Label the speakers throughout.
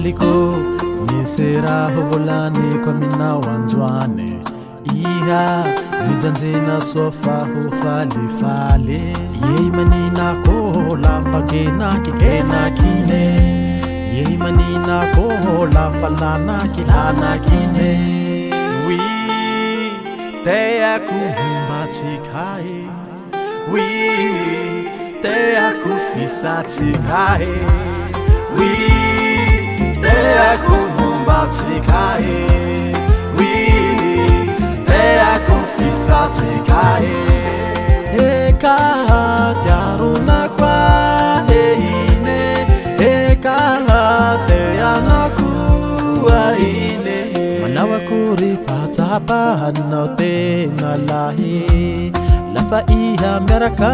Speaker 1: maliko niseraho volany ko aminao androany iha mijanjena sofaho falifaly yei maninako lafa kenakine yei maninako lafa lanakine wi teako humba tsikae wi teako fisatsikae wi teako humba tsikae wi teako fisatsikae eka tiaruna kwa heine eka teanaku aine manawakuri fatsapanao tena lahi lafa iha miaraka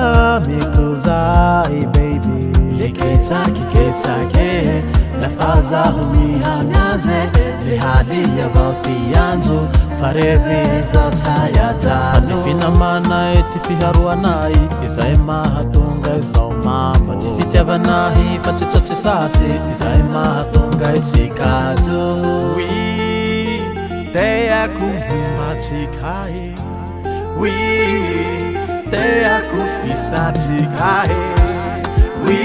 Speaker 1: mikuzai baby liketsake lafa zaho mihanaze lihali ya vautianzo farevi za tayadano finamana etifiharuanai izai mahatunga izaumava tifitiavanahi fatsitsatsi izai mahatunga itsikado wi teako humba tsikae wi teako fisatsikae wi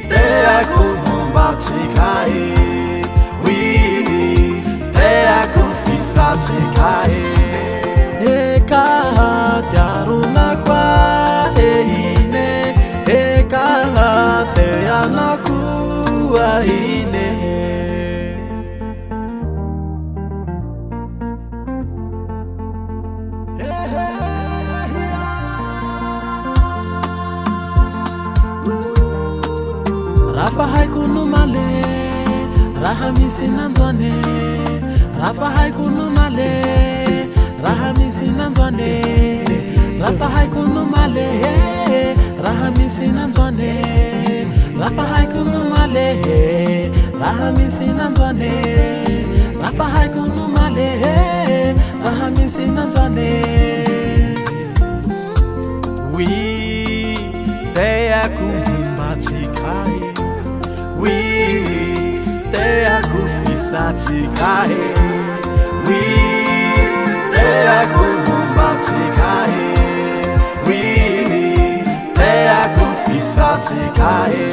Speaker 1: teako humba tsikae wi teako fisatsikae eka tiaruna kwa heine eka teanaku aine Rafa haikunu male raha misinanzwane Rafa haikunu male raha misinanzwane Rafa haikunu male raha misinanzwane Rafa haikunu male raha misinanzwane Rafa haikunu male raha misinanzwane wi teako humba tsikae wi teako fisatsikae wi teako humba tsikae wi teako fisatsikae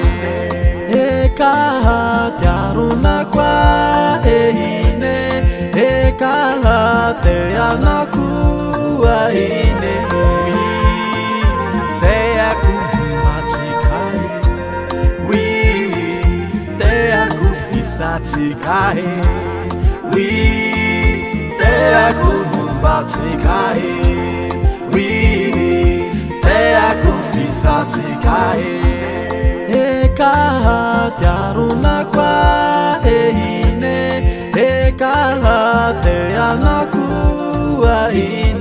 Speaker 1: eka tiaruna kwa heine eka teanaku aine wi teako humba tsikae wi teako fisatsikae wi teako humba tsikae wi teako fisatsikae eka tiaruna kwa heine eka teanaku aine